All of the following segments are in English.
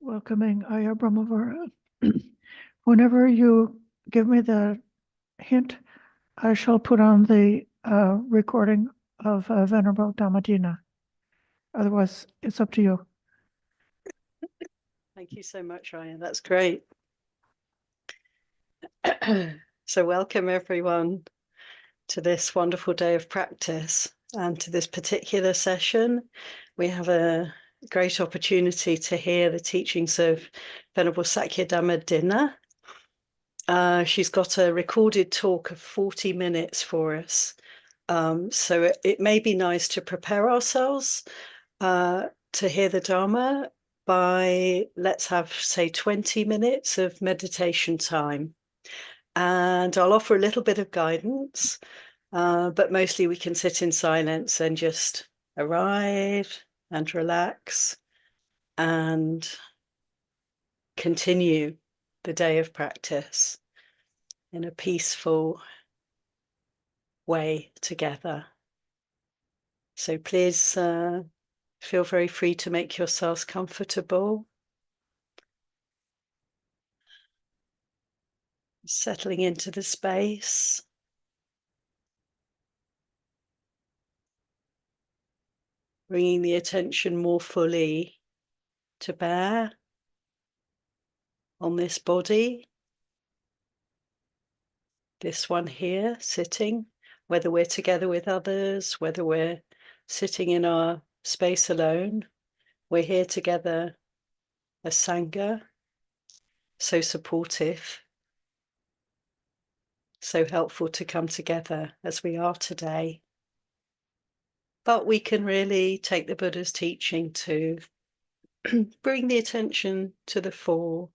welcoming Ayya Brahmavara. Whenever you give me the hint, I shall put on the recording of Venerable Dhammadinna. Otherwise, it's up to you. Thank you so much, Ryan. That's great. So welcome everyone to this wonderful day of practice and to this particular session. We have a great opportunity to hear the teachings of Venerable Shakya Dhammadinna. She's got a recorded talk of 40 minutes for us. So it may be nice to prepare ourselves to hear the Dharma by, let's have, say, 20 minutes of meditation time. And I'll offer a little bit of guidance, but mostly we can sit in silence and just arrive and relax and continue the day of practice in a peaceful way together. So please feel very free to make yourselves comfortable. Settling into the space. Bringing the attention more fully to bear on this body. This one here, sitting, whether we're together with others, whether we're sitting in our space alone, we're here together as Sangha, so supportive, so helpful to come together as we are today. But we can really take the Buddha's teaching to bring the attention to the fore,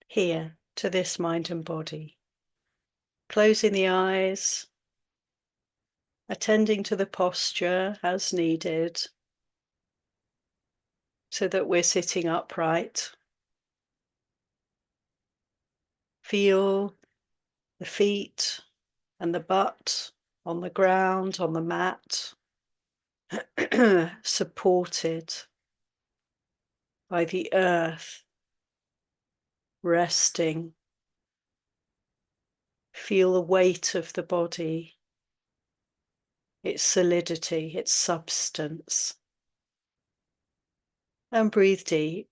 here, to this mind and body. Closing the eyes, attending to the posture as needed, so that we're sitting upright. Feel the feet and the butt on the ground, on the mat, supported by the earth, resting. Feel the weight of the body, its solidity, its substance. And breathe deep.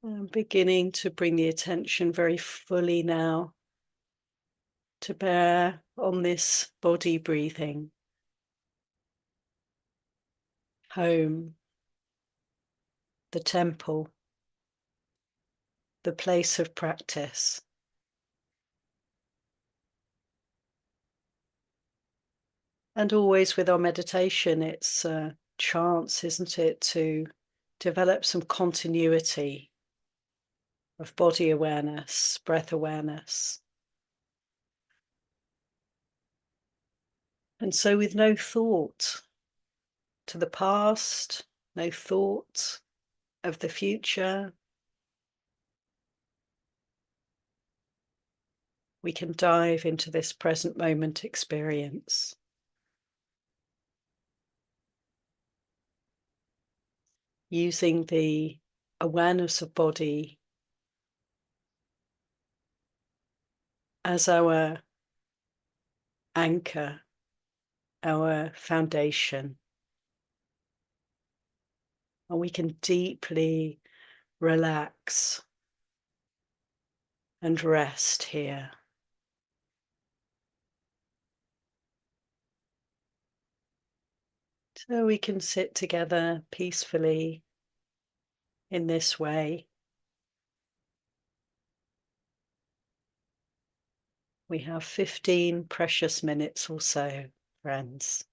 And beginning to bring the attention very fully now to bear on this body breathing. Home, the temple, the place of practice. And always with our meditation, it's a chance, isn't it, to develop some continuity of body awareness, breath awareness. And so with no thought to the past, no thought of the future, we can dive into this present moment experience. Using the awareness of body as our anchor, our foundation. And we can deeply relax and rest here. So we can sit together peacefully in this way. We have 15 precious minutes or so, friends.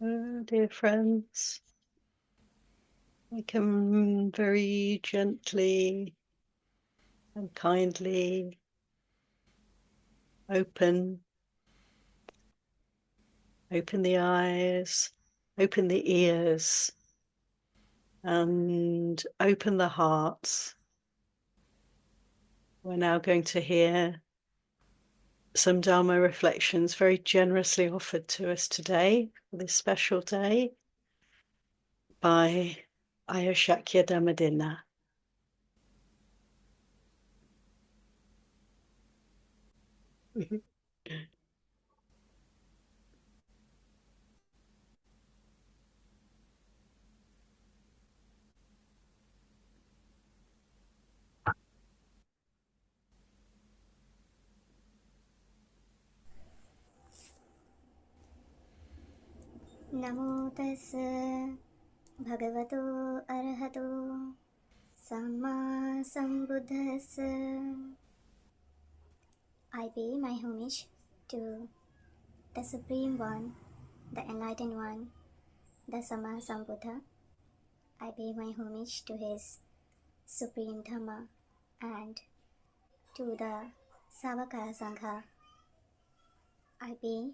Dear friends, we can very gently and kindly open the eyes, open the ears, and open the hearts. We're now going to hear some Dharma reflections very generously offered to us today, for this special day, by Ayya Shakya Dhammadinna. Namo tassa bhagavato arahato samma sambuddhassa. I pay my homage to the Supreme One, the Enlightened One, the Sama Sambuddha. I pay my homage to His Supreme Dhamma and to the Savaka Sangha. I pay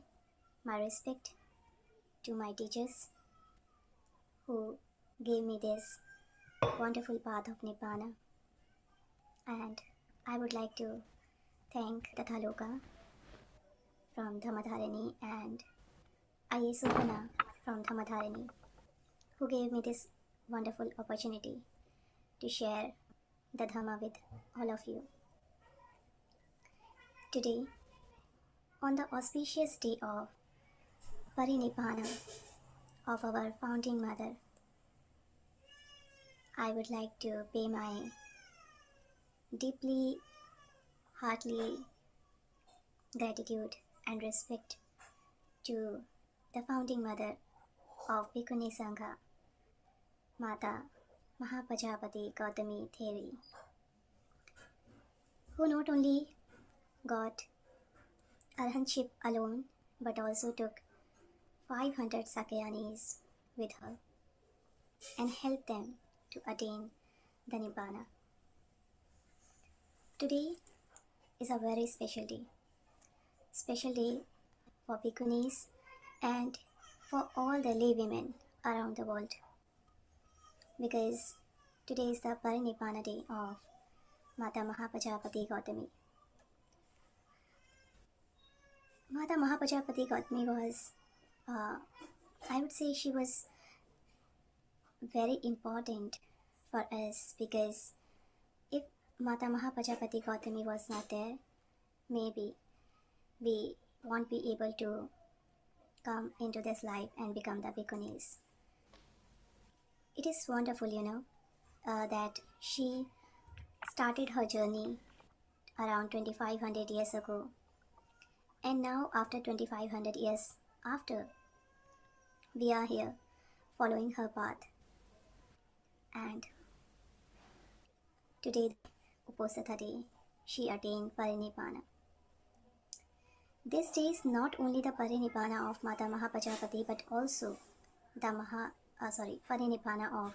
my respect to my teachers who gave me this wonderful path of Nibbana. And I would like to thank the Thaloka from Dhammadharani and Ayya Sobhana from Dhammadharani, who gave me this wonderful opportunity to share the Dhamma with all of you. Today, on the auspicious day of Parinibbana of our founding mother, I would like to pay my deeply, heartily gratitude and respect to the founding mother of Bhikkhunī Sangha, Mahāpajāpatī Gotami theory, who not only got arahantship alone but also took 500 Sakyanis with her and helped them to attain the Nibbana. Today is a very special day for Bhikkhunis and for all the lay women around the world, because today is the Parinibbana day of Mata Mahapajapati Gotami. Mata Mahapajapati Gotami was, I would say she was very important for us, because if Mata Mahapajapati Gotami was not there, maybe we won't be able to come into this life and become the Bhikkhunis. It is wonderful, that she started her journey around 2500 years ago, and now after 2500 years after, we are here following her path. And today, Uposatha day, she attained Parinibbana. This day is not only the Parinibbana of Mata Mahapajapati but also the Parinibbana of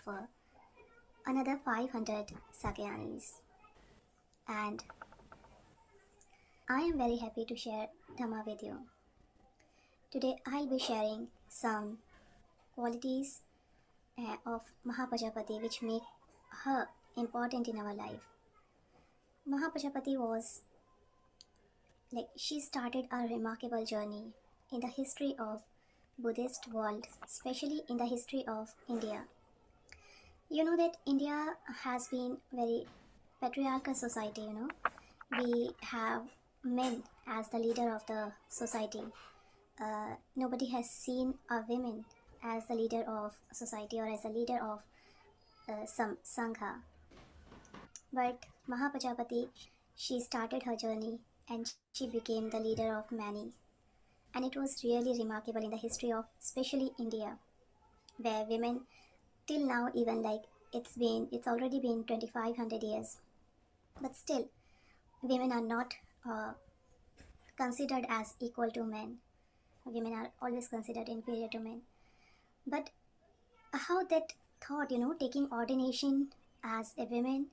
another 500 Sakyanis. And I am very happy to share Dhamma with you. Today I'll be sharing some qualities of Mahapajapati which make her important in our life. Mahapajapati was she started a remarkable journey in the history of Buddhist world, especially in the history of India. You know that India has been very patriarchal society, We have men as the leader of the society. Nobody has seen a woman as the leader of society or as the leader of some Sangha. But Mahapajapati, she started her journey and she became the leader of many. And it was really remarkable in the history of especially India, where women till now, even it's already been 2500 years, but still women are not considered as equal to men. Women are always considered inferior to men. But how that thought, taking ordination as a woman,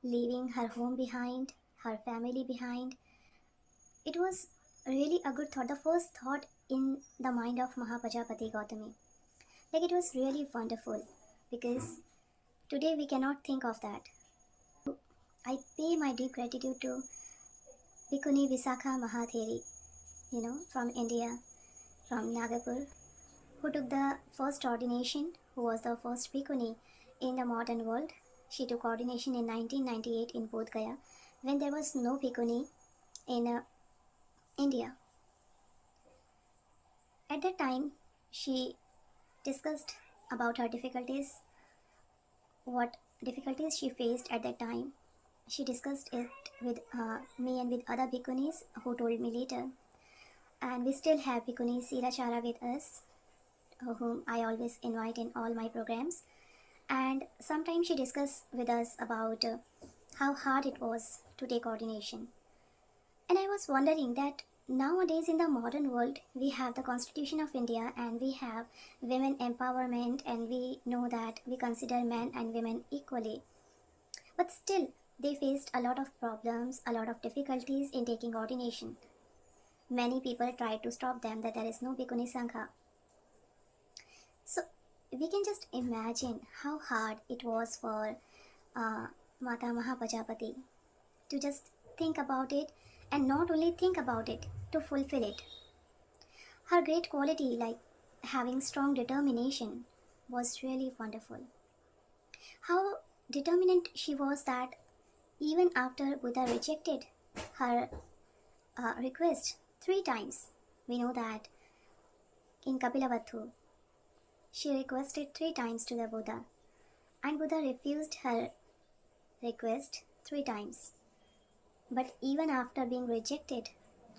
leaving her home behind, her family behind, it was really a good thought, the first thought in the mind of Mahāpajāpatī Gotami. Like, it was really wonderful, because today we cannot think of that. I pay my deep gratitude to Bhikkhuni Shakya Mahatheri, from India, from Nagapur, who took the first ordination, who was the first Bhikkhuni in the modern world. She took ordination in 1998 in Bodh Gaya, when there was no Bhikkhuni in India. At that time, she discussed about her difficulties, what difficulties she faced at that time. She discussed it with me and with other Bhikkhunis, who told me later. And we still have Bhikkhuni Silachara with us, whom I always invite in all my programs. And sometimes she discussed with us about how hard it was to take ordination. And I was wondering that nowadays in the modern world, we have the Constitution of India, and we have women empowerment, and we know that we consider men and women equally. But still, they faced a lot of problems, a lot of difficulties in taking ordination. Many people tried to stop them, that there is no Bhikkhunī Sangha. So we can just imagine how hard it was for Mata Mahapajapati to just think about it, and not only think about it, to fulfill it. Her great quality, like having strong determination, was really wonderful. How determined she was that even after Buddha rejected her request 3 times, we know that in Kapilavattu, she requested 3 times to the Buddha, and Buddha refused her request 3 times. But even after being rejected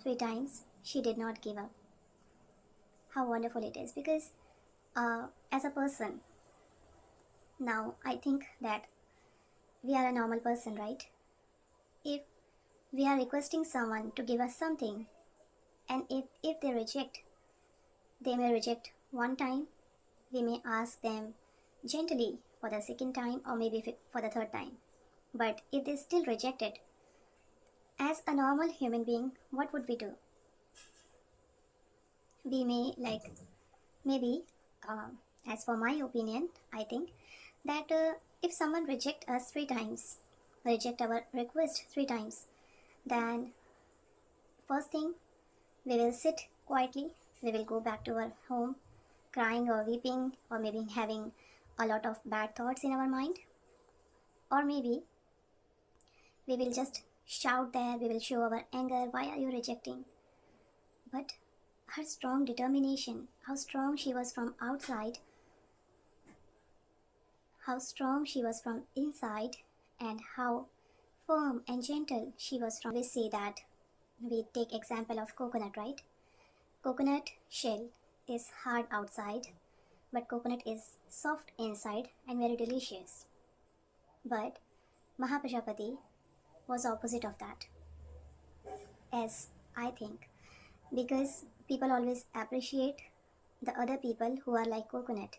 3 times, she did not give up. How wonderful it is, because as a person, now I think that we are a normal person, right? If we are requesting someone to give us something, and if they reject, they may reject 1 time, we may ask them gently for the 2nd time, or maybe for the 3rd time. But if they still reject it, as a normal human being, what would we do? We may, maybe, as for my opinion, I think that if someone reject us 3 times, reject our request 3 times, then first thing, we will sit quietly, we will go back to our home, crying or weeping, or maybe having a lot of bad thoughts in our mind. Or maybe we will just shout there, we will show our anger, why are you rejecting? But her strong determination, how strong she was from outside, how strong she was from inside, and how firm and gentle she was from. We say that, we take example of coconut, right? Coconut shell is hard outside, but coconut is soft inside and very delicious. But Mahapajapati was opposite of that, as I think, because people always appreciate the other people who are like coconut,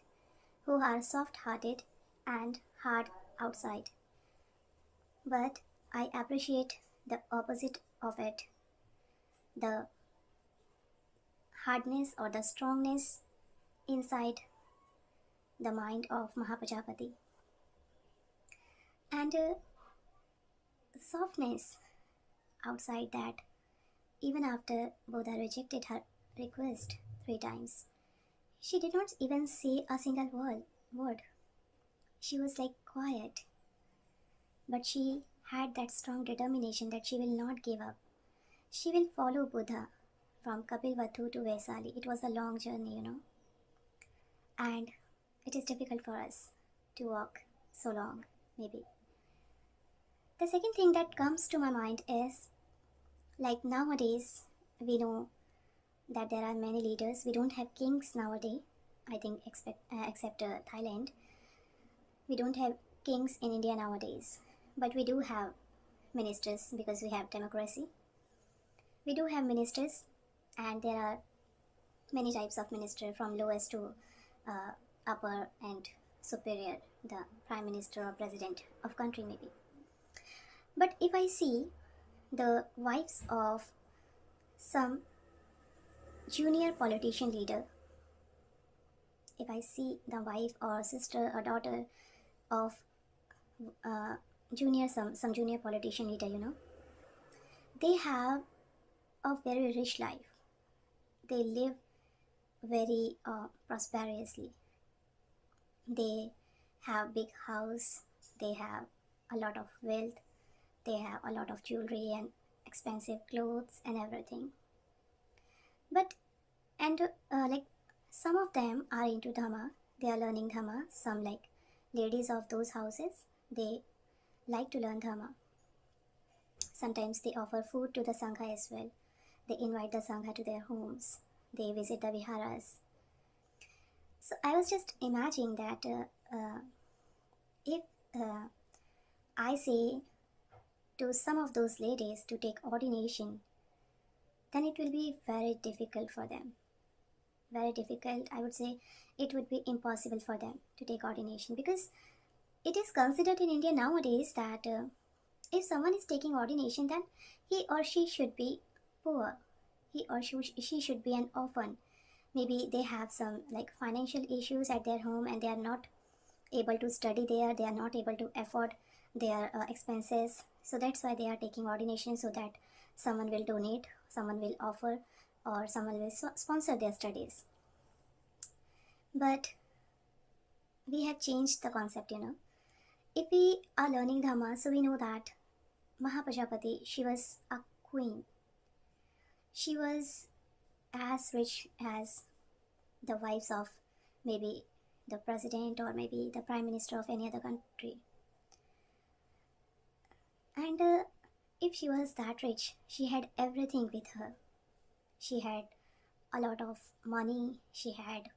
who are soft-hearted and hard outside. But I appreciate the opposite of it, the hardness or the strongness inside the mind of Mahapajapati, and softness outside that. Even after Buddha rejected her request 3 times, she did not even say a single word. She was like quiet, but she had that strong determination that she will not give up. She will follow Buddha from Kapilvatthu to Vaisali. It was a long journey, and it is difficult for us to walk so long, maybe. The second thing that comes to my mind is, like nowadays, we know that there are many leaders. We don't have kings nowadays, I think, except Thailand. We don't have kings in India nowadays, but we do have ministers because we have democracy. We do have ministers, and there are many types of minister, from lowest to upper and superior, the prime minister or president of country maybe. But if I see the wives of some junior politician leader, if I see the wife or sister or daughter of some junior politician leader, they have a very rich life. They live very prosperously. They have big house, they have a lot of wealth, they have a lot of jewelry and expensive clothes and everything. But like some of them are into Dhamma, they are learning Dhamma. Some like ladies of those houses, they like to learn Dhamma. Sometimes they offer food to the Sangha as well. They invite the Sangha to their homes. They visit the viharas. So I was just imagining that if I say to some of those ladies to take ordination, then it will be very difficult for them. Very difficult. I would say it would be impossible for them to take ordination, because it is considered in India nowadays that if someone is taking ordination, then he or she should be poor. He or she should be an orphan. Maybe they have some like financial issues at their home and they are not able to study there. They are not able to afford their expenses. So that's why they are taking ordination, so that someone will donate, someone will offer, or someone will sponsor their studies. But we have changed the concept, If we are learning Dhamma, so we know that Mahapajapati, she was a queen. She was as rich as the wives of maybe the president or maybe the prime minister of any other country. And if she was that rich, she had everything with her. She had a lot of money, she had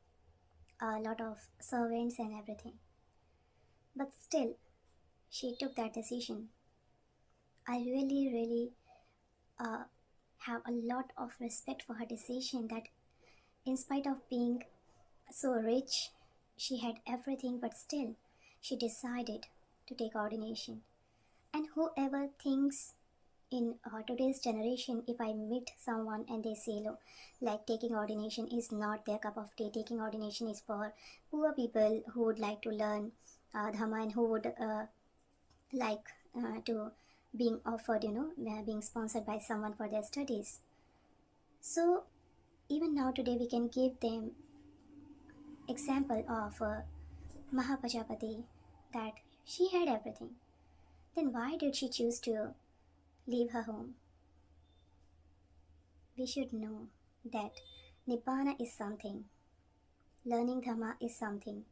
a lot of servants and everything. But still, she took that decision. I really have a lot of respect for her decision, that in spite of being so rich, she had everything, but still she decided to take ordination. And whoever thinks in today's generation, if I meet someone and they say, like taking ordination is not their cup of tea, taking ordination is for poor people who would like to learn Dhamma and who would like to being offered, being sponsored by someone for their studies. So even now today we can give them example of Mahapajapati, that she had everything. Then why did she choose to leave her home? We should know that Nibbana is something, learning Dhamma is something,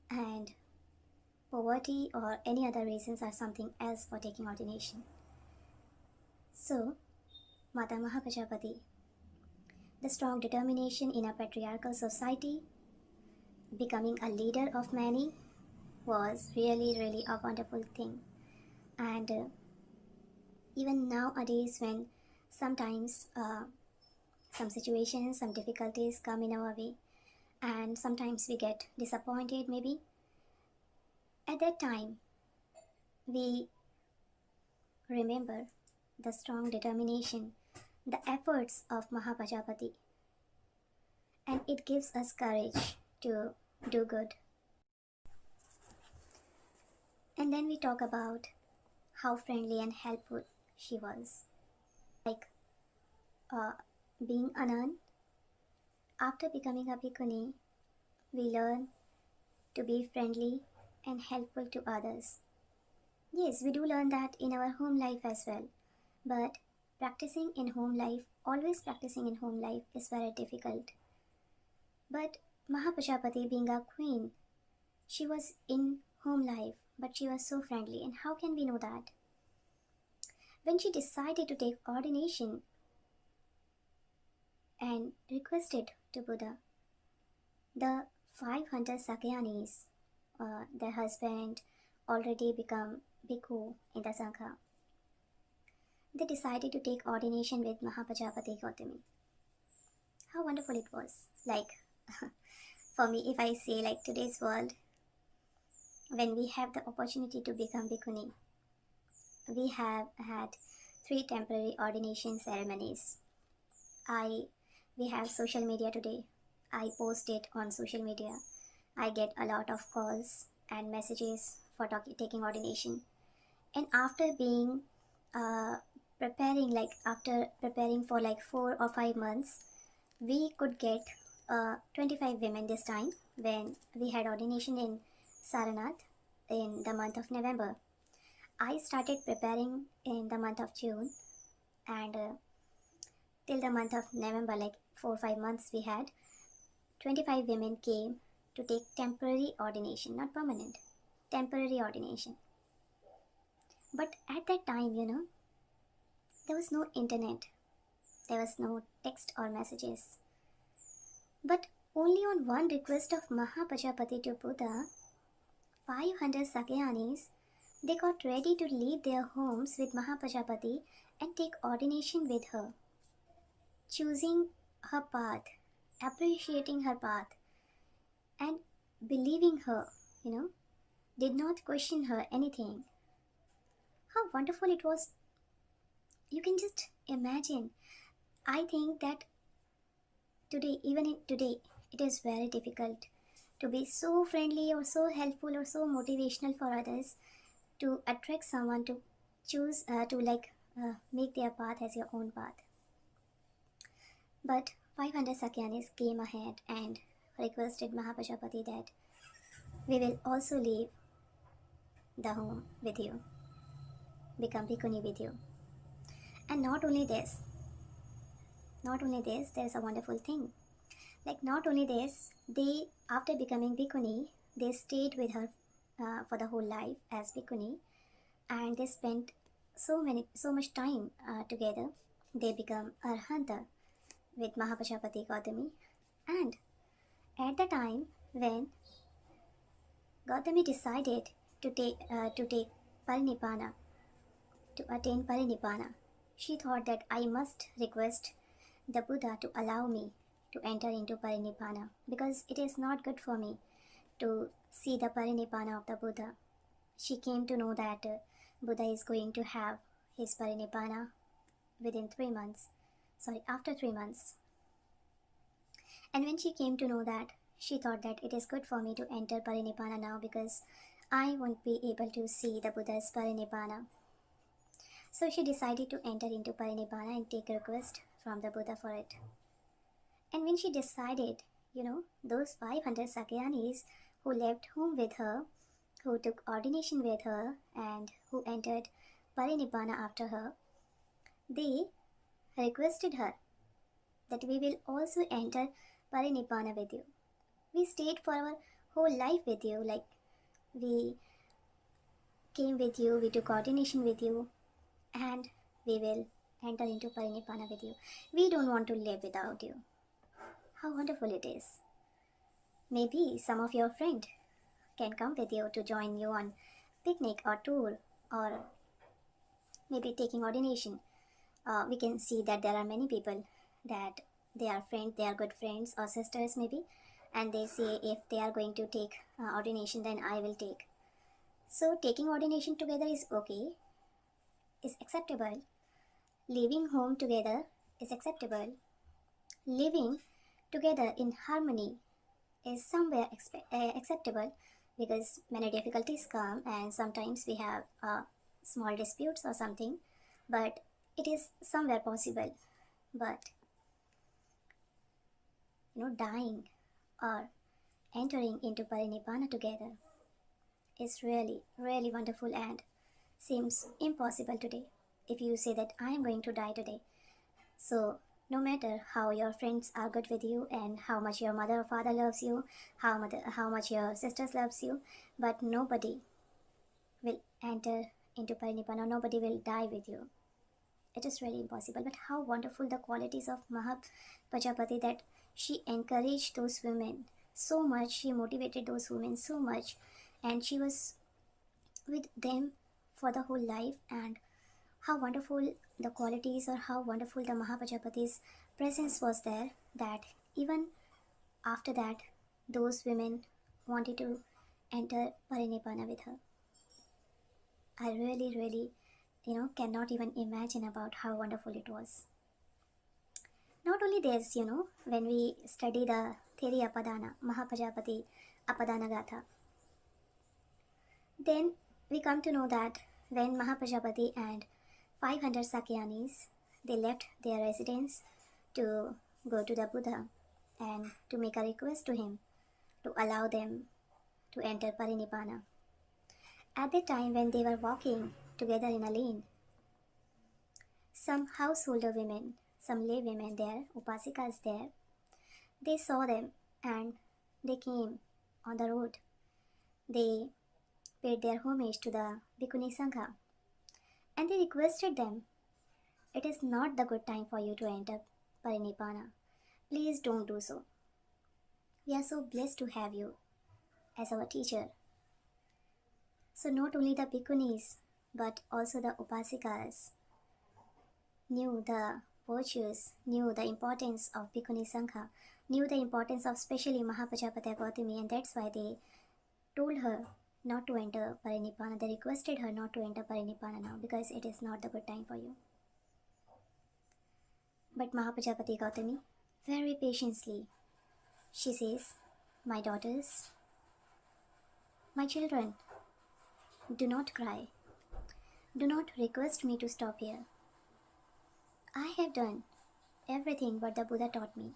and poverty or any other reasons are something else for taking ordination. So, Mata Mahapajapati, the strong determination in a patriarchal society, becoming a leader of many, was really a wonderful thing. And even nowadays, when sometimes some situations, some difficulties come in our way, and sometimes we get disappointed maybe, at that time we remember the strong determination, the efforts of Mahapajapati, and it gives us courage to do good. And then we talk about how friendly and helpful she was. Like being a nun, after becoming a bhikkhuni, we learn to be friendly and helpful to others. Yes, we do learn that in our home life as well, but practicing in home life, always practicing in home life is very difficult. But Mahapajapati, being a queen, she was in home life, but she was so friendly. And how can we know that? When she decided to take ordination and requested to Buddha, the 500 Sakyanis, their husband already become bhikkhu in the Sangha, they decided to take ordination with Mahāpajāpatī Gotami. How wonderful it was. Like for me, if I say like today's world, when we have the opportunity to become Bhikkhuni, we have had 3 temporary ordination ceremonies. We have social media today. I post it on social media. I get a lot of calls and messages for taking ordination. And after being after preparing for like 4 or 5 months, we could get 25 women this time when we had ordination in Saranath in the month of November. I started preparing in the month of June, and till the month of November, like 4 or 5 months, we had 25 women came to take temporary ordination, not permanent, temporary ordination. But at that time, there was no internet, there was no text or messages. But only on one request of Mahāpajāpatī to Buddha, 500 Sakyanis, they got ready to leave their homes with Mahāpajāpatī and take ordination with her, choosing her path, appreciating her path, and believing her, did not question her anything. How wonderful it was. You can just imagine. I think that today, it is very difficult to be so friendly or so helpful or so motivational for others, to attract someone to choose make their path as your own path. But 500 Sakyanis came ahead and requested Mahāpajāpatī that we will also leave the home with you, become Bhikkhuni with you. And not only this, there's a wonderful thing. Like, not only this, they, after becoming Bhikkhuni, they stayed with her for the whole life as Bhikkhuni, and they spent so much time together. They become Arhanta with Mahāpajāpatī Gotami. And at the time when Gotamī decided to take Parinibbana, to attain Parinibbana, she thought that I must request the Buddha to allow me to enter into Parinibbana, because it is not good for me to see the Parinibbana of the Buddha. She came to know that Buddha is going to have his Parinibbana after 3 months. And when she came to know that, she thought that it is good for me to enter Parinibbana now, because I won't be able to see the Buddha's Parinibbana. So she decided to enter into Parinibbana and take a request from the Buddha for it. And when she decided, those 500 Sakyanis who left home with her, who took ordination with her, and who entered Parinibbana after her, they requested her that we will also enter Parinibbana with you. We stayed for our whole life with you, like we came with you, we took ordination with you, and we will enter into Parinibbana with you. We don't want to live without you. How wonderful it is. Maybe some of your friends can come with you to join you on picnic or tour, or maybe taking ordination. We can see that there are many people that they are friends, they are good friends or sisters maybe, and they say if they are going to take ordination, then I will take. So taking ordination together is okay, is acceptable. Leaving home together is acceptable. Living together in harmony is somewhere acceptable, because many difficulties come and sometimes we have small disputes or something, but it is somewhere possible. But dying or entering into Parinibbana together is really, really wonderful and seems impossible today. If you say that I am going to die today, so no matter how your friends are good with you and how much your mother or father loves you, how much your sisters loves you, but nobody will enter into Parinibbana, nobody will die with you. It is really impossible. But how wonderful the qualities of Mahāpajāpatī, that she encouraged those women so much, she motivated those women so much, and she was with them for the whole life. And how wonderful the qualities, or how wonderful the Mahāpajāpati's presence was there, that even after that those women wanted to enter Parinibbana with her. I really, cannot even imagine about how wonderful it was. Not only this, when we study the theory Apadana, Mahapajapati Apadana Gatha, then we come to know that when Mahapajapati and 500 Sakyanis, they left their residence to go to the Buddha and to make a request to him to allow them to enter Parinibbana. At that time when they were walking together in a lane, some householder women, some lay women there, upasikas there, they saw them and they came on the road. They paid their homage to the Bhikkhuni Sangha and they requested them, "It is not the good time for you to enter Parinibbana. Please don't do so. We are so blessed to have you as our teacher." So not only the Bhikkhunis but also the upasikas knew the virtues, knew the importance of Bhikkhuni Sangha, knew the importance of especially Mahāpajāpatī Gotami, and that's why they told her not to enter Parinibbana. They requested her not to enter Parinibbana now because it is not the good time for you. But Mahāpajāpatī Gotami, very patiently, she says, "My daughters, my children, do not cry. Do not request me to stop here. I have done everything what the Buddha taught me.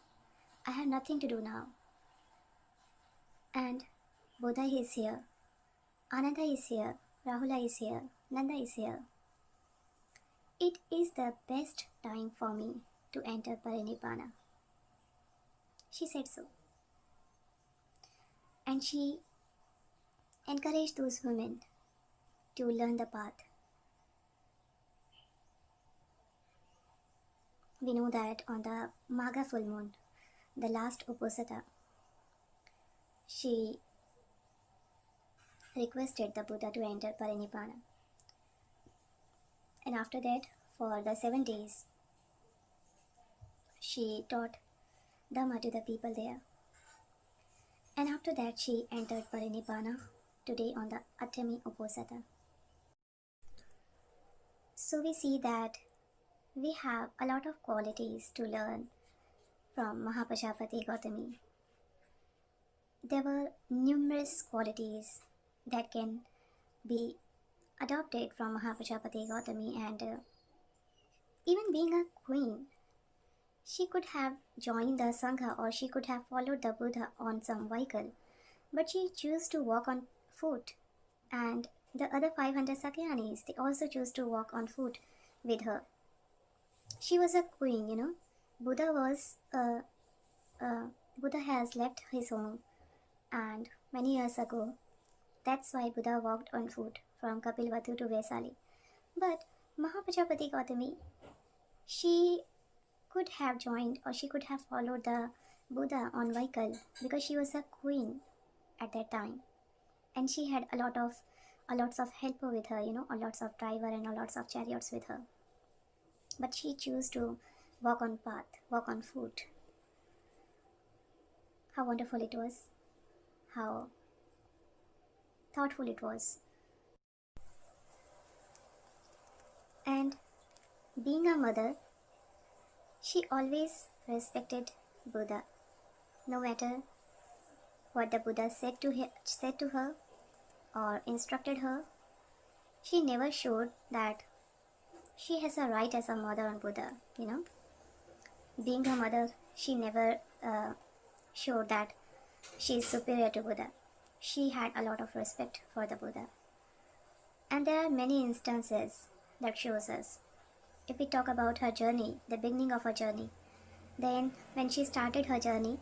I have nothing to do now. And Buddha is here, Ananda is here, Rahula is here, Nanda is here. It is the best time for me to enter Parinibbana." She said so. And she encouraged those women to learn the path. We know that on the Magha full moon, the last Uposatha, she requested the Buddha to enter Parinibbana. And after that, for the 7 days, she taught Dhamma to the people there. And after that, she entered Parinibbana today on the Atthami Uposatha. So we see that we have a lot of qualities to learn from Mahāpajāpatī Gotami. There were numerous qualities that can be adopted from Mahāpajāpatī Gotami, and even being a queen, she could have joined the Sangha or she could have followed the Buddha on some vehicle, but she chose to walk on foot, and the other 500 Sakyanis, they also chose to walk on foot with her. She was a queen, Buddha has left his home, and many years ago, that's why Buddha walked on foot from Kapilvatthu to Vesali. But Mahāpajāpatī Gotami, she could have joined or she could have followed the Buddha on vehicle because she was a queen at that time, and she had a lots of helper with her, a lots of driver and a lots of chariots with her. But she chose to walk on path, walk on foot. How wonderful it was, how thoughtful it was. And being a mother, she always respected Buddha. No matter what the Buddha said to her or instructed her, she never showed that she has a right as a mother on Buddha, Being a mother, she never showed that she is superior to Buddha. She had a lot of respect for the Buddha. And there are many instances that shows us. If we talk about her journey, the beginning of her journey, then when she started her journey,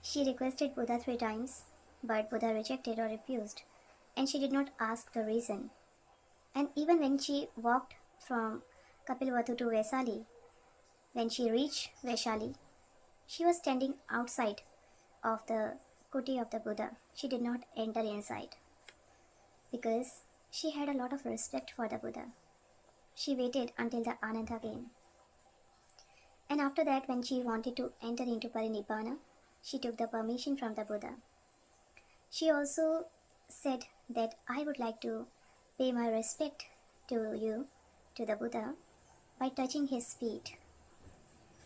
she requested Buddha 3 times, but Buddha rejected or refused, and she did not ask the reason. And even when she walked from Kapilvatthu to Vesali, when she reached Vesali, she was standing outside of the kuti of the Buddha. She did not enter inside because she had a lot of respect for the Buddha. She waited until the Ananda came. And after that, when she wanted to enter into Parinibbana, she took the permission from the Buddha. She also said that I would like to pay my respect to you, to the Buddha, by touching his feet.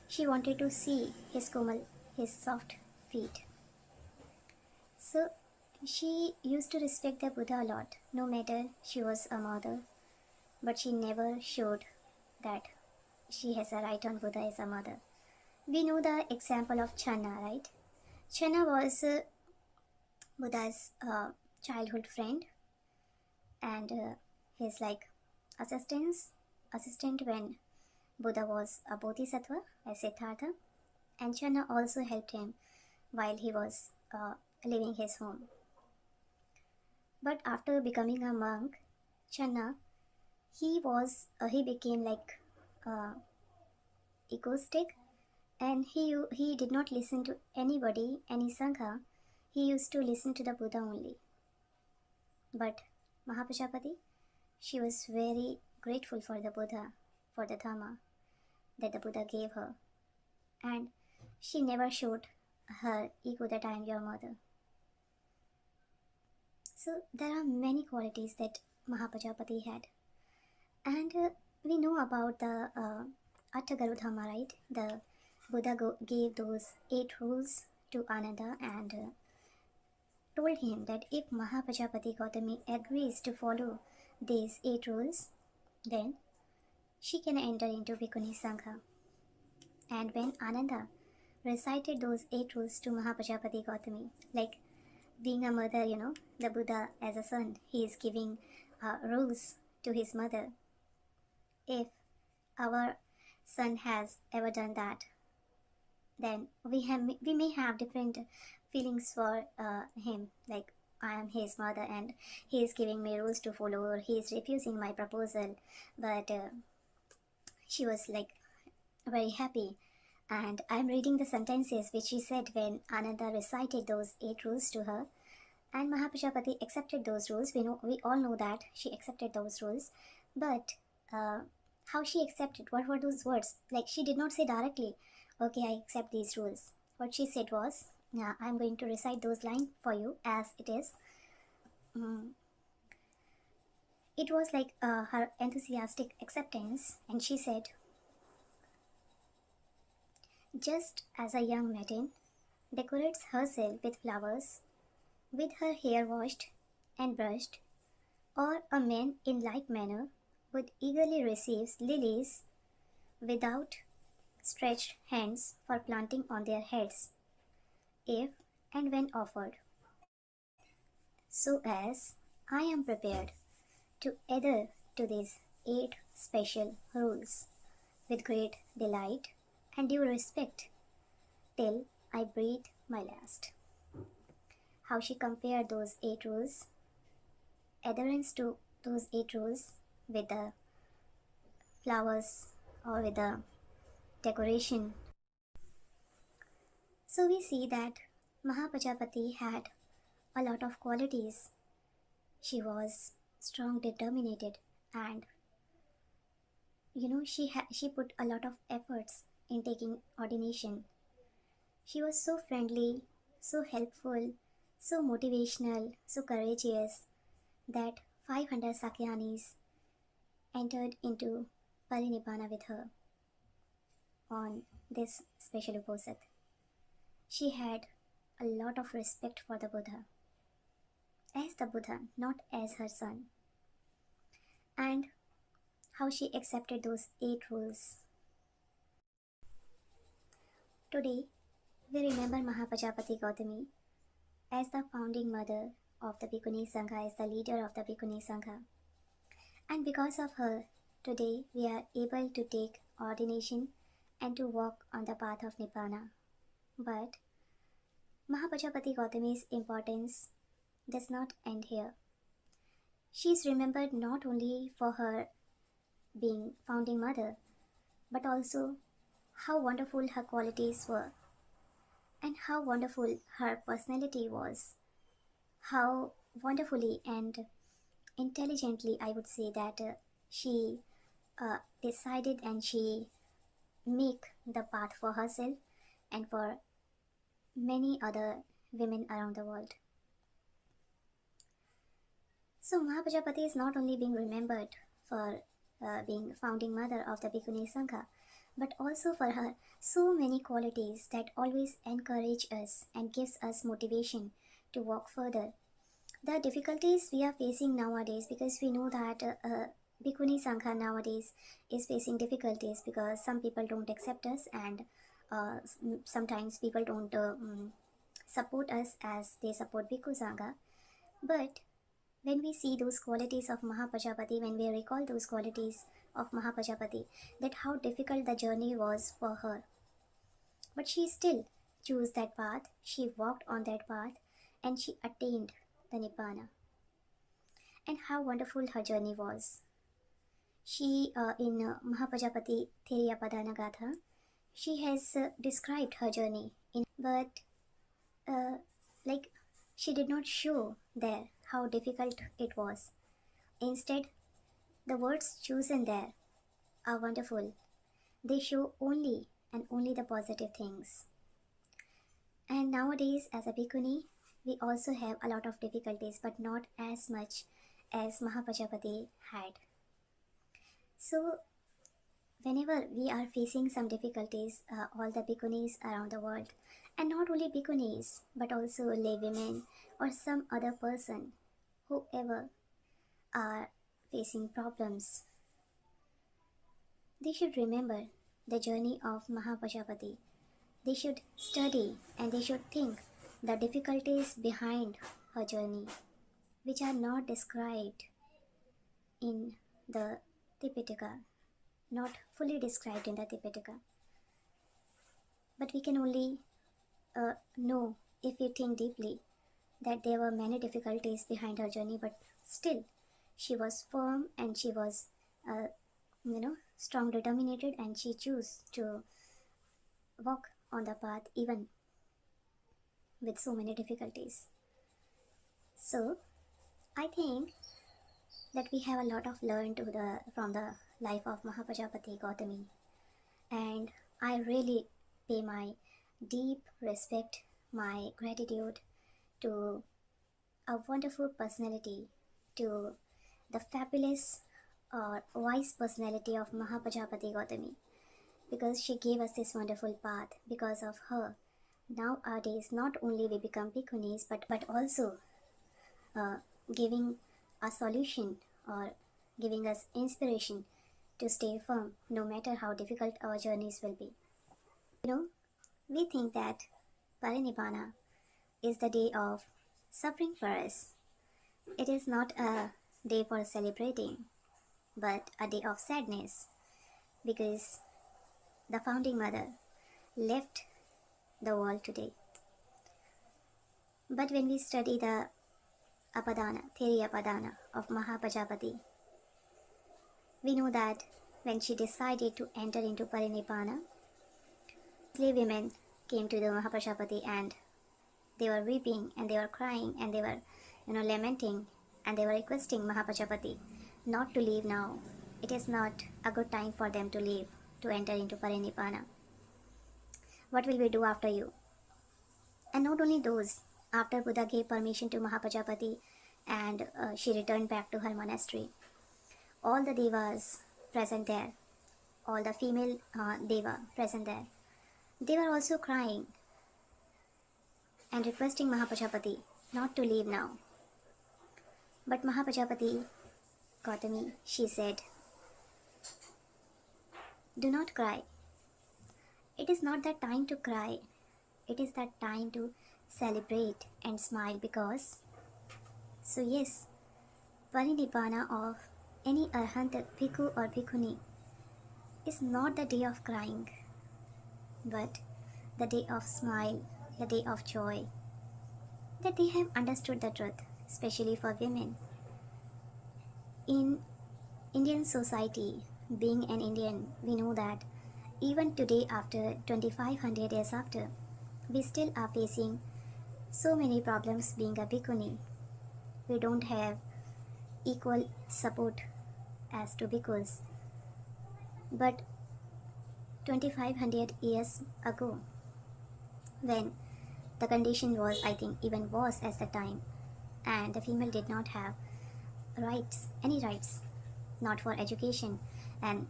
She wanted to see his komal, his soft feet. So she used to respect the Buddha a lot, no matter she was a mother, but she never showed that she has a right on Buddha as a mother. We know the example of Channa, right? Channa was Buddha's childhood friend and his assistant when Buddha was a bodhisattva as Siddhartha, and Channa also helped him while he was leaving his home. But after becoming a monk, Channa, he became like egoistic, and he did not listen to anybody, any Sangha. He used to listen to the Buddha only. But Mahāpajāpatī, she was very grateful for the Buddha, for the Dhamma that the Buddha gave her. And she never showed her ego that I am your mother. So there are many qualities that Mahāpajāpatī had. And we know about the Attagaru Dhamma, right? The Buddha gave those 8 rules to Ananda and told him that if Mahāpajāpatī Gotami agrees to follow these 8 rules, then she can enter into Bhikkhunī Sangha. And when Ananda recited those 8 rules to Mahāpajāpatī Gotami, like being a mother, the Buddha as a son, he is giving rules to his mother. If our son has ever done that, then we may have different feelings for him, like I am his mother and he is giving me rules to follow, or he is refusing my proposal. But she was like very happy, and I am reading the sentences which she said when Ananda recited those 8 rules to her, and Mahāpajāpatī accepted those rules. We all know that she accepted those rules, but how she accepted, what were those words? Like, she did not say directly, okay, I accept these rules. What she said was, I'm going to recite those lines for you as it is. It was like her enthusiastic acceptance, and she said, just as a young maiden decorates herself with flowers, with her hair washed and brushed, or a man in like manner would eagerly receives lilies without stretched hands for planting on their heads, if and when offered. So as I am prepared to adhere to these 8 special rules with great delight and due respect till I breathe my last. How she compared those 8 rules, adherence to those 8 rules with the flowers or with the decoration. So we see that Mahāpajāpatī had a lot of qualities. She was strong, determined, and she put a lot of efforts in taking ordination. She was so friendly, so helpful, so motivational, so courageous that 500 Sakyanis entered into Parinibbana with her on this special Uposat. She had a lot of respect for the Buddha, as the Buddha, not as her son. And how she accepted those 8 rules. Today, we remember Mahāpajāpatī Gotami as the founding mother of the Bhikkhunī Sangha, as the leader of the Bhikkhunī Sangha. And because of her, today we are able to take ordination and to walk on the path of Nibbana. But Mahāpajāpatī Gotami's importance does not end here. She is remembered not only for her being founding mother, but also how wonderful her qualities were, and how wonderful her personality was, how wonderfully and intelligently, I would say, that she decided and she make the path for herself and for many other women around the world. So Mahapajapati is not only being remembered for being founding mother of the Bhikkhunī Sangha, but also for her so many qualities that always encourage us and gives us motivation to walk further. The difficulties we are facing nowadays, because we know that Bhikkhunī Sangha nowadays is facing difficulties because some people don't accept us, and sometimes people don't support us as they support Bhikkhu Sangha. But when we see those qualities of Mahapajapati, when we recall those qualities of Mahapajapati, that how difficult the journey was for her, but she still chose that path, she walked on that path, and she attained the Nibbana. And how wonderful her journey was. She, in Mahapajapati Theriyapadana Gatha, she has described her journey, but she did not show there how difficult it was. Instead, the words chosen there are wonderful. They show only and only the positive things. And nowadays, as a Bhikkhuni, we also have a lot of difficulties, but not as much as Mahapajapati had. So, whenever we are facing some difficulties, all the Bhikkhunis around the world, and not only Bhikkhunis, but also lay women or some other person, whoever are facing problems, they should remember the journey of Mahapajapati. They should study and they should think the difficulties behind her journey, which are not described in the Tipitaka, not fully described in the Tipitaka. But we can only know, if we think deeply, that there were many difficulties behind her journey, but still she was firm and she was strong, determined, and she chose to walk on the path even with so many difficulties. So I think that we have a lot of learned from the life of Mahapajapati Gotami, and I really pay my deep respect, my gratitude to a wonderful personality, to the fabulous or wise personality of Mahapajapati Gotami, because she gave us this wonderful path. Because of her, nowadays not only we become Bhikkhunis, but also giving a solution or giving us inspiration to stay firm no matter how difficult our journeys will be. We think that Parinibbana is the day of suffering for us. It is not a day for celebrating, but a day of sadness, because the founding mother left the world today. But when we study the Theriyapadana of Mahapajapati, we know that when she decided to enter into Parinibbana, slave women came to the Mahapajapati and they were weeping and they were crying and they were lamenting, and they were requesting Mahapajapati not to leave now. It is not a good time for them to leave, to enter into Parinibbana. What will we do after you? And not only those, after Buddha gave permission to Mahapajapati and she returned back to her monastery, all the devas present there, all the female deva present there, they were also crying and requesting Mahapajapati not to leave now. But Mahapajapati Gotami, she said, "Do not cry. It is not that time to cry. It is that time to celebrate and smile, because..." So yes, Parinibbana of any Arhant Bhikkhu or Bhikkhuni is not the day of crying, but the day of smile, the day of joy, that they have understood the truth, especially for women. In Indian society, being an Indian, we know that even today, after 2500 years after, we still are facing so many problems being a Bhikkhuni. We don't have equal support as to Bhikkhus. But 2500 years ago, when the condition was, I think, even worse as the time, and the female did not have rights, any rights, not for education and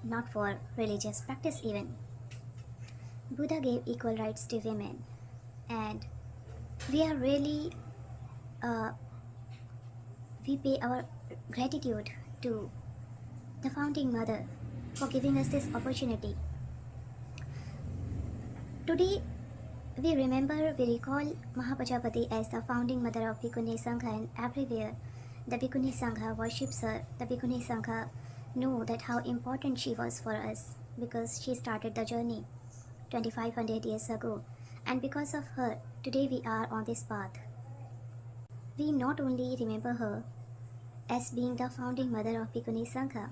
not for religious practice even. Buddha gave equal rights to women, and we are really, we pay our gratitude to the founding mother for giving us this opportunity. Today, we recall Mahāpajāpatī as the founding mother of Bhikkhunī Sangha, and everywhere the Bhikkhunī Sangha worships her. The Bhikkhunī Sangha know that how important she was for us, because she started the journey 2500 years ago, and because of her, today we are on this path. We not only remember her as being the founding mother of Bhikkhunī Sangha,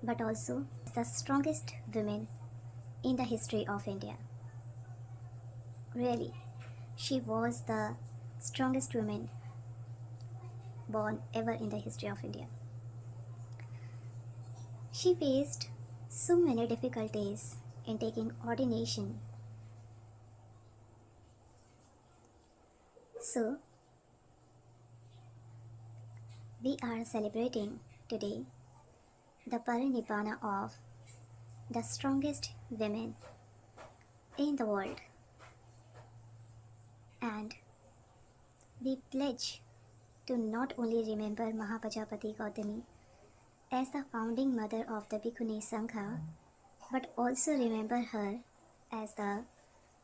but also the strongest woman in the history of India. Really, she was the strongest woman born ever in the history of India. She faced so many difficulties in taking ordination. So, we are celebrating today the Parinibbana of the strongest women in the world. And we pledge to not only remember Mahāpajāpatī Gotami as the founding mother of the Bhikkhunī Sangha, but also remember her as the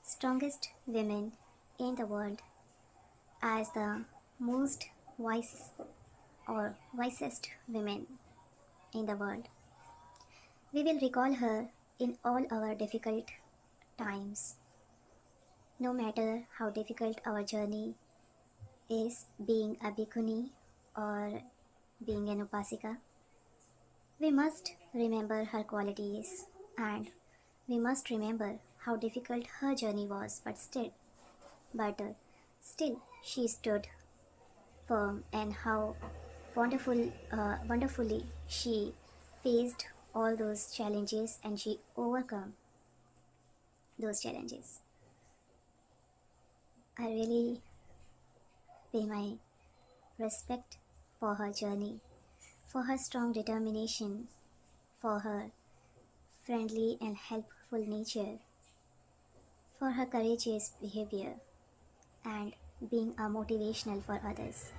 strongest women in the world, as the most wise or wisest women in the world. We will recall her in all our difficult times. No matter how difficult our journey is, being a bhikkhuni or being an upasika, we must remember her qualities, and we must remember how difficult her journey was, but still she stood firm, and how wonderfully she faced all those challenges and she overcome those challenges. I really pay my respect for her journey, for her strong determination, for her friendly and helpful nature, for her courageous behavior, and being a motivational for others.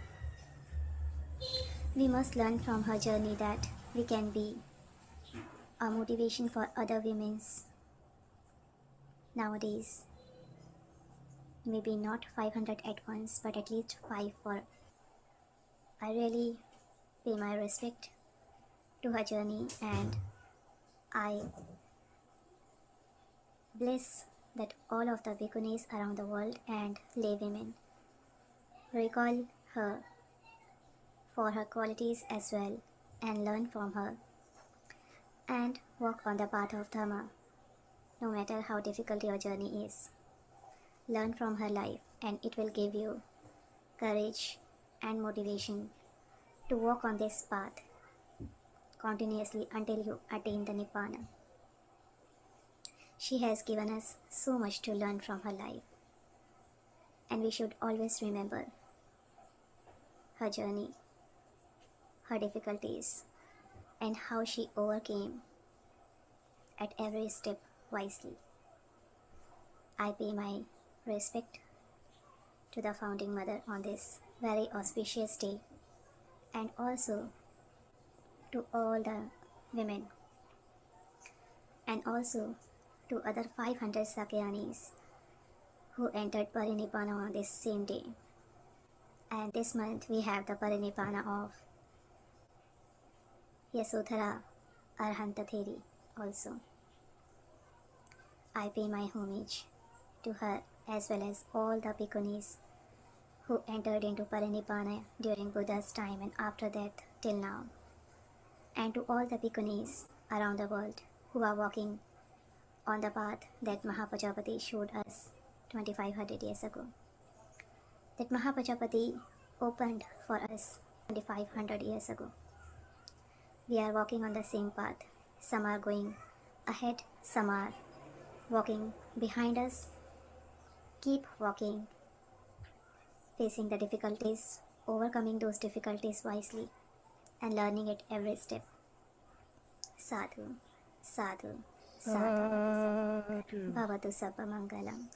We must learn from her journey that we can be a motivation for other women nowadays. Maybe not 500 at once, but at least 5 for. I really pay my respect to her journey, and I bless that all of the bhikkhunis around the world and lay women recall her for her qualities as well, and learn from her and walk on the path of Dhamma, no matter how difficult your journey is. Learn from her life, and it will give you courage and motivation to walk on this path continuously until you attain the Nibbana. She has given us so much to learn from her life, and we should always remember her journey, her difficulties, and how she overcame at every step wisely. I pay my respect to the founding mother on this very auspicious day, and also to all the women, and also to other 500 Sakyanis who entered Parinibbana on this same day. And this month we have the Parinibbana of Yasodhara Arhantatheri also. I pay my homage to her, as well as all the bhikkhunis who entered into Parinibbana during Buddha's time and after that till now, and to all the bhikkhunis around the world who are walking on the path that Mahāpajāpatī showed us 2500 years ago, that Mahāpajāpatī opened for us 2500 years ago. We are walking on the same path. Some are going ahead, some are walking behind us. Keep walking, facing the difficulties overcoming those difficulties wisely and learning it every step. Sadhu, sadhu, sadhu. Sadhu. Bhavatu sabba mangalam.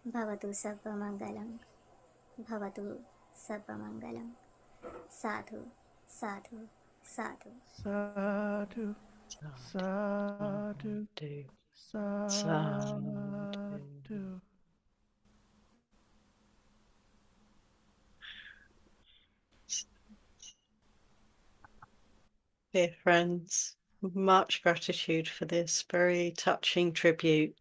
Bhavatu sabba mangalam. Bhavatu sabba mangalam. Sadhu, sadhu, sadhu. Sadhu. Sadhu. Sadhu. Dear friends, much gratitude for this very touching tribute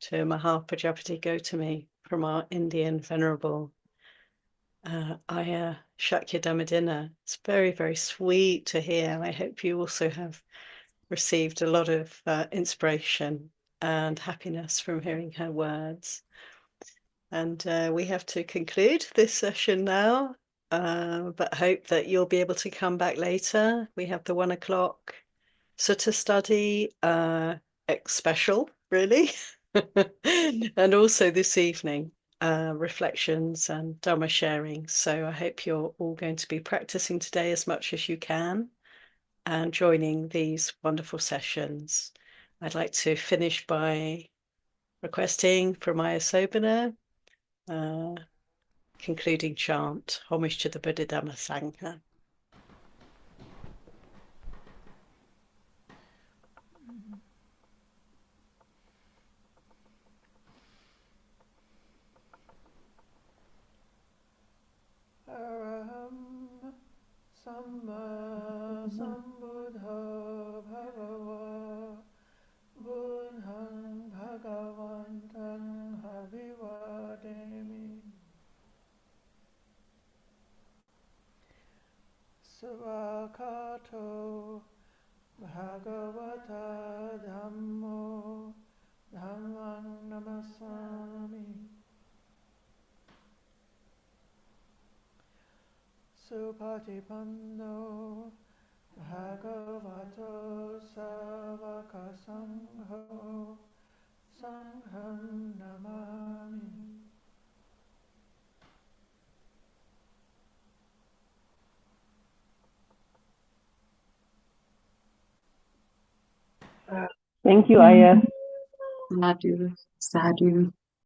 to Mahāpajāpatī Gotami from our Indian Venerable Ayya Shakya Dhammadinna. It's very, very sweet to hear. I hope you also have received a lot of inspiration and happiness from hearing her words. And we have to conclude this session now, but hope that you'll be able to come back later. We have the 1 o'clock Sutta study, special, really. And also this evening, reflections and Dhamma sharing. So I hope you're all going to be practicing today as much as you can and joining these wonderful sessions. I'd like to finish by requesting from Ayya Sobhana, concluding chant, homage to the Buddha Dhamma Sangha. Araham Samma Sambuddha Bhagava Buddhaṃ Bhagavantem Abhivademi Svakato Bhagavata Dhammo Dhammang Namasami Supatipanno Bhagavato Savaka Sangho Sangham Namami. Thank you, Ayya. Sadhu, sadhu.